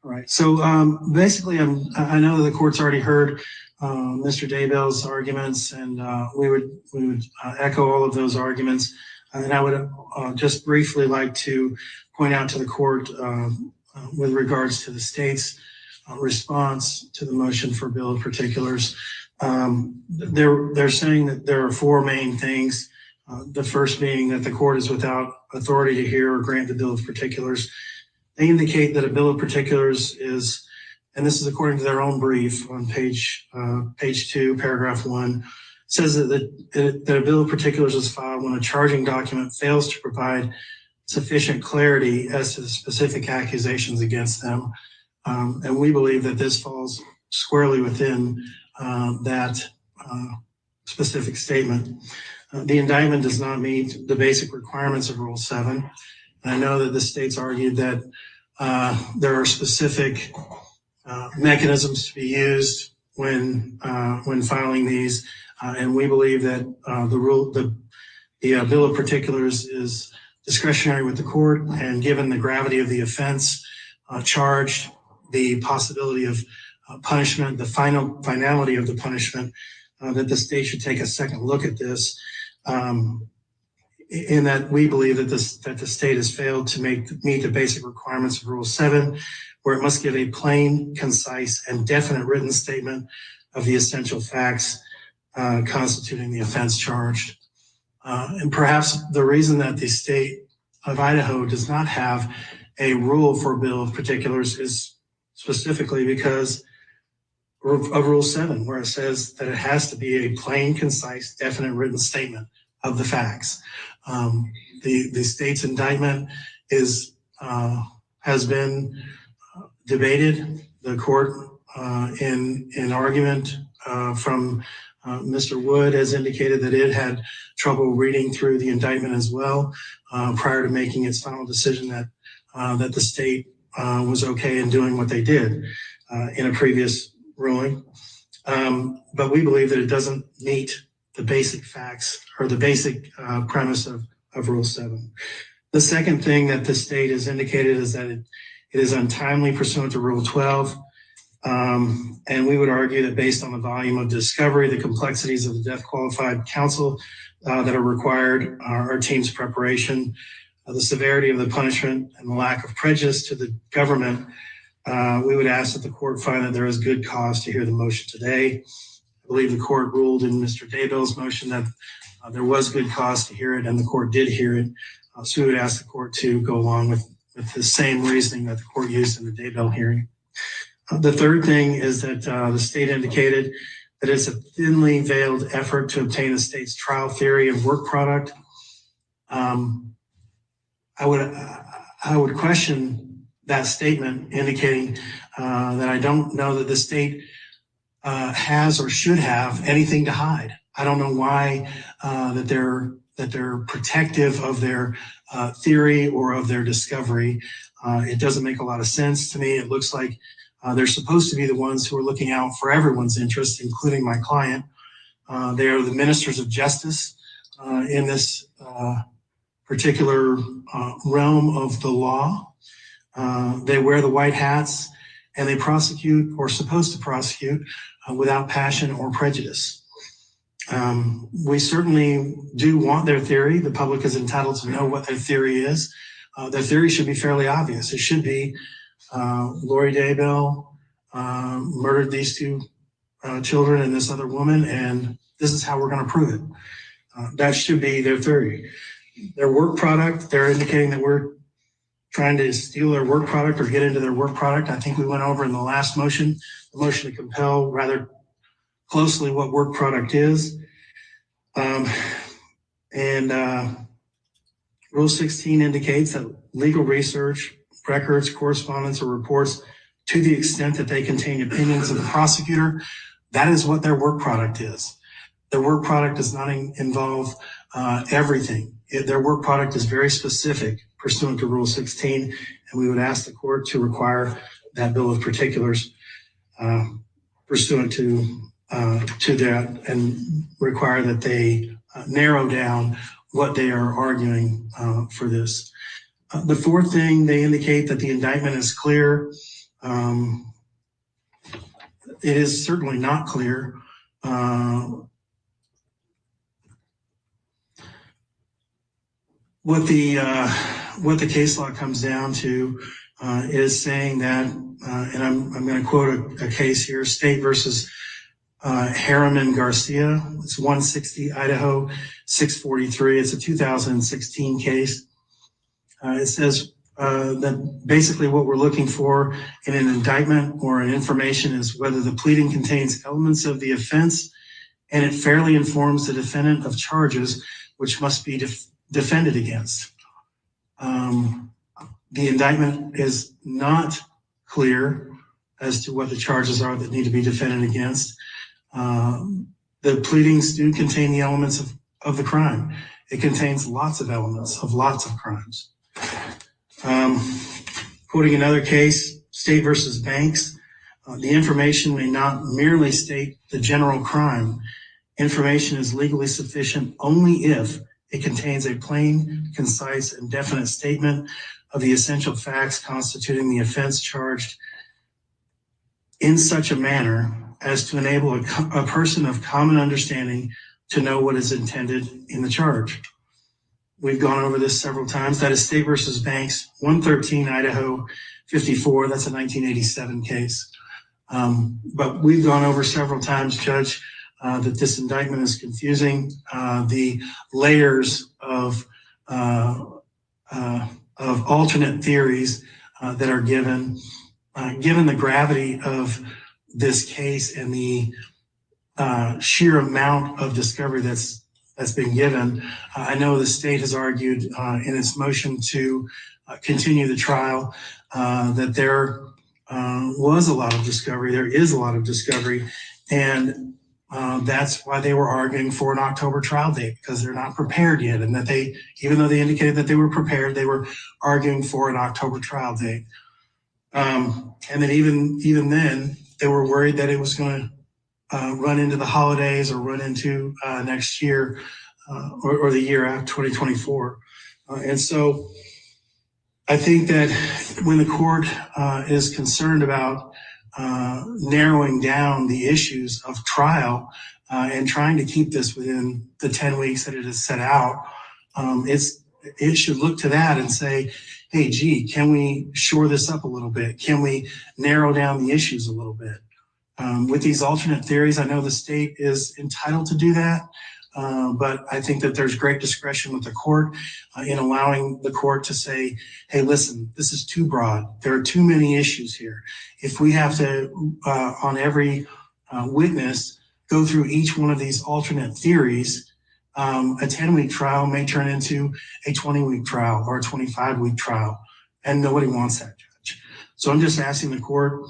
All right. So basically, I know that the court's already heard Mr. Daybell's arguments, and we would echo all of those arguments. And I would just briefly like to point out to the court with regards to the state's response to the motion for bill of particulars. They're saying that there are four main things. The first being that the court is without authority to hear or grant the bill of particulars. They indicate that a bill of particulars is, and this is according to their own brief on page 2, paragraph 1, says that a bill of particulars is filed when a charging document fails to provide sufficient clarity as to the specific accusations against them. And we believe that this falls squarely within that specific statement. The indictment does not meet the basic requirements of Rule 7. And I know that the state's argued that there are specific mechanisms to be used when filing these, and we believe that the bill of particulars is discretionary with the court, and given the gravity of the offense charged, the possibility of punishment, the finality of the punishment, that the state should take a second look at this. In that we believe that the state has failed to meet the basic requirements of Rule 7, where it must give a plain, concise, and definite written statement of the essential facts constituting the offense charged. And perhaps the reason that the state of Idaho does not have a rule for a bill of particulars is specifically because of Rule 7, where it says that it has to be a plain, concise, definite written statement of the facts. The state's indictment has been debated. The court in argument from Mr. Wood has indicated that it had trouble reading through the indictment as well prior to making its final decision that the state was okay in doing what they did in a previous ruling. But we believe that it doesn't meet the basic facts or the basic premise of Rule 7. The second thing that the state has indicated is that it is untimely pursuant to Rule 12. And we would argue that based on the volume of discovery, the complexities of the death qualified counsel that are required, our team's preparation, the severity of the punishment, and the lack of prejudice to the government, we would ask that the court find that there is good cause to hear the motion today. I believe the court ruled in Mr. Daybell's motion that there was good cause to hear it, and the court did hear it. So we would ask the court to go along with the same reasoning that the court used in the Daybell hearing. The third thing is that the state indicated that it's a thinly veiled effort to obtain the state's trial theory and work product. I would question that statement indicating that I don't know that the state has or should have anything to hide. I don't know why that they're protective of their theory or of their discovery. It doesn't make a lot of sense to me. It looks like they're supposed to be the ones who are looking out for everyone's interest, including my client. They are the ministers of justice in this particular realm of the law. They wear the white hats and they prosecute, or supposed to prosecute, without passion or prejudice. We certainly do want their theory. The public is entitled to know what their theory is. Their theory should be fairly obvious. It should be Lori Daybell murdered these two children and this other woman, and this is how we're going to prove it. That should be their theory. Their work product, they're indicating that we're trying to steal their work product or get into their work product. I think we went over in the last motion, the motion to compel rather closely what work product is. Rule 16 indicates that legal research, records, correspondence, or reports, to the extent that they contain opinions of the prosecutor, that is what their work product is. Their work product does not involve everything. Their work product is very specific pursuant to Rule 16, and we would ask the court to require that bill of particulars pursuant to that, and require that they narrow down what they are arguing for this. The fourth thing, they indicate that the indictment is clear. It is certainly not clear. What the case law comes down to is saying that, and I'm going to quote a case here, State versus Harriman Garcia. It's 160 Idaho 643. It's a 2016 case. It says that basically what we're looking for in an indictment or an information is whether the pleading contains elements of the offense and it fairly informs the defendant of charges which must be defended against. The indictment is not clear as to what the charges are that need to be defended against. The pleadings do contain the elements of the crime. It contains lots of elements of lots of crimes. Quoting another case, State versus Banks, the information may not merely state the general crime. Information is legally sufficient only if it contains a plain, concise, and definite statement of the essential facts constituting the offense charged in such a manner as to enable a person of common understanding to know what is intended in the charge. We've gone over this several times. That is State versus Banks, 113 Idaho 54. That's a 1987 case. But we've gone over several times, Judge, that this indictment is confusing. The layers of alternate theories that are given the gravity of this case and the sheer amount of discovery that's been given. I know the state has argued in its motion to continue the trial that there was a lot of discovery. There is a lot of discovery, and that's why they were arguing for an October trial date, because they're not prepared yet, and that they, even though they indicated that they were prepared, they were arguing for an October trial date. And then even then, they were worried that it was going to run into the holidays or run into next year or the year after 2024. And so I think that when the court is concerned about narrowing down the issues of trial and trying to keep this within the 10 weeks that it is set out, it should look to that and say, hey, gee, can we shore this up a little bit? Can we narrow down the issues a little bit? With these alternate theories, I know the state is entitled to do that, but I think that there's great discretion with the court in allowing the court to say, hey, listen, this is too broad. There are too many issues here. If we have to, on every witness, go through each one of these alternate theories, a 10-week trial may turn into a 20-week trial or a 25-week trial, and nobody wants that, Judge. So I'm just asking the court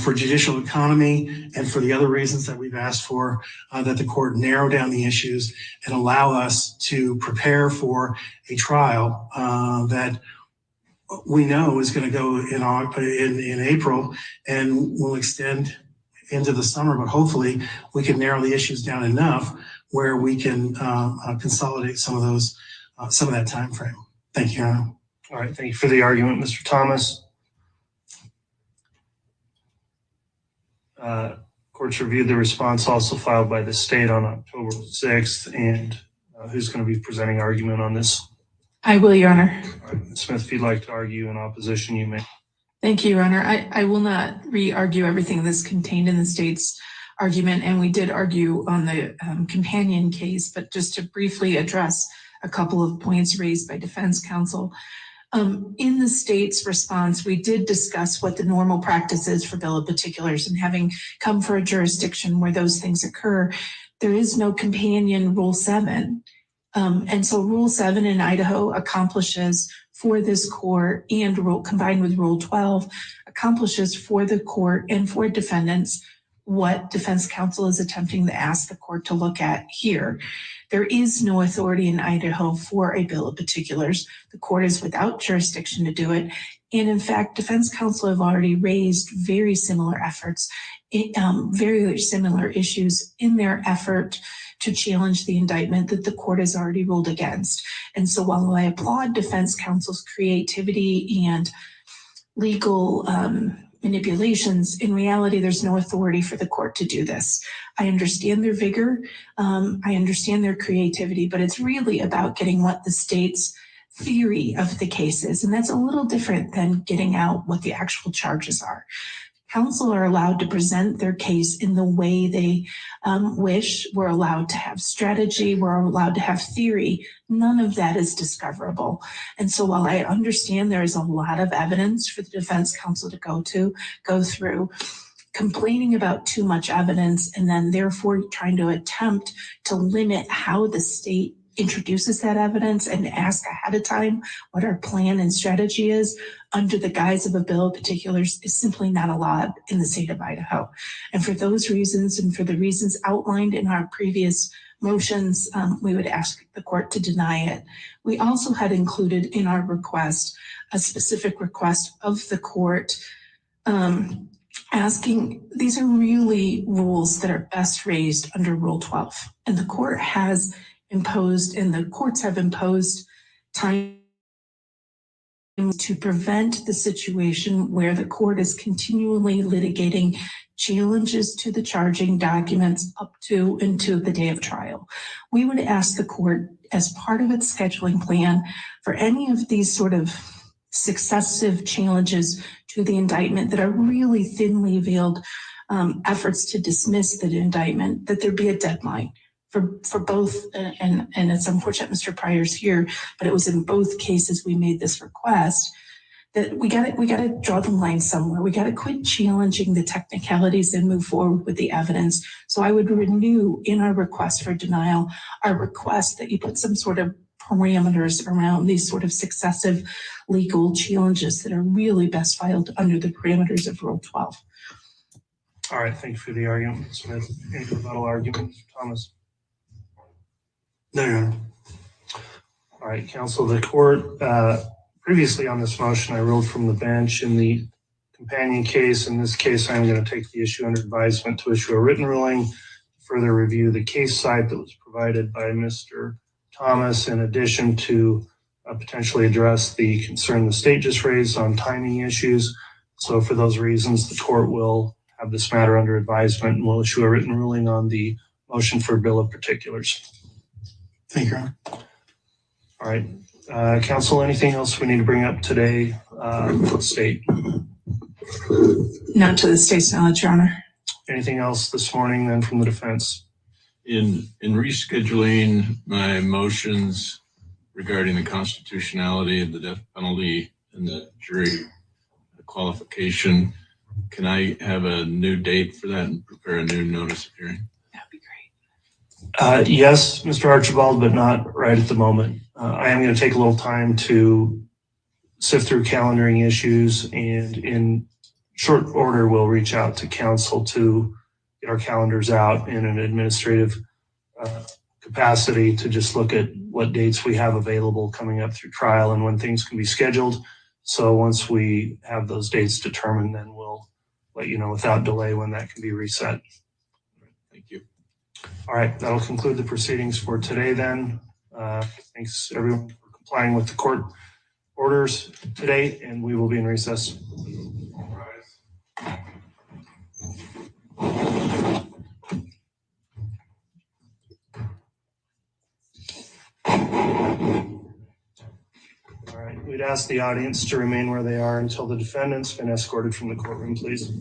for judicial economy and for the other reasons that we've asked for, that the court narrow down the issues and allow us to prepare for a trial that we know is going to go in April and will extend into the summer, but hopefully we can narrow the issues down enough where we can consolidate some of those, some of that time frame. Thank you, Your Honor. All right, thank you for the argument, Mr. Thomas. Courts reviewed the response also filed by the state on October 6th, and who's going to be presenting argument on this? I will, Your Honor. All right, Ms. Smith, if you'd like to argue in opposition, you may. Thank you, Your Honor. I will not re-argue everything that's contained in the state's argument, and we did argue on the companion case, but just to briefly address a couple of points raised by defense counsel. In the state's response, we did discuss what the normal practice is for bill of particulars, and having come for a jurisdiction where those things occur, there is no companion Rule 7. And so Rule 7 in Idaho accomplishes for this court, and combined with Rule 12, accomplishes for the court and for defendants what defense counsel is attempting to ask the court to look at here. There is no authority in Idaho for a bill of particulars. The court is without jurisdiction to do it. And in fact, defense counsel have already raised very similar efforts, very similar issues in their effort to challenge the indictment that the court has already ruled against. And so while I applaud defense counsel's creativity and legal manipulations, in reality, there's no authority for the court to do this. I understand their vigor, I understand their creativity, but it's really about getting what the state's theory of the case is. And that's a little different than getting out what the actual charges are. Counsel are allowed to present their case in the way they wish. We're allowed to have strategy. We're allowed to have theory. None of that is discoverable. And so while I understand there is a lot of evidence for the defense counsel to go through, complaining about too much evidence and then therefore trying to attempt to limit how the state introduces that evidence and ask ahead of time what our plan and strategy is under the guise of a bill of particulars is simply not allowed in the state of Idaho. And for those reasons and for the reasons outlined in our previous motions, we would ask the court to deny it. We also had included in our request a specific request of the court asking, these are really rules that are best raised under Rule 12. And the court has imposed, and the courts have imposed time to prevent the situation where the court is continually litigating challenges to the charging documents up to and to the day of trial. We would ask the court, as part of its scheduling plan, for any of these sort of successive challenges to the indictment that are really thinly veiled efforts to dismiss the indictment, that there be a deadline for both, and it's unfortunate Mr. Pryor's here, but it was in both cases we made this request, that we gotta draw the line somewhere. We gotta quit challenging the technicalities and move forward with the evidence. So I would renew in our request for denial, our request that you put some sort of parameters around these sort of successive legal challenges that are really best filed under the parameters of Rule 12. All right, thank you for the argument, Ms. Smith. Any rebuttal argument, Mr. Thomas? No, Your Honor. All right, counsel, the court, previously on this motion, I ruled from the bench in the companion case. In this case, I'm going to take the issue under advisement to issue a written ruling, further review the case site that was provided by Mr. Thomas, in addition to potentially address the concern the state just raised on timing issues. So for those reasons, the court will have this matter under advisement and will issue a written ruling on the motion for bill of particulars. Thank you, Your Honor. All right, counsel, anything else we need to bring up today for the state? Not to the state's knowledge, Your Honor. Anything else this morning then from the defense? In rescheduling my motions regarding the constitutionality of the death penalty and the jury qualification, can I have a new date for that and prepare a new notice of hearing? That'd be great. Yes, Mr. Archibald, but not right at the moment. I am going to take a little time to sift through calendaring issues, and in short order, we'll reach out to council to get our calendars out in an administrative capacity to just look at what dates we have available coming up through trial and when things can be scheduled. So once we have those dates determined, then we'll let you know without delay when that can be reset. Thank you. All right, that'll conclude the proceedings for today then. Thanks everyone for complying with the court orders today, and we will be in recess. All right, we'd ask the audience to remain where they are until the defendant's been escorted from the courtroom, please.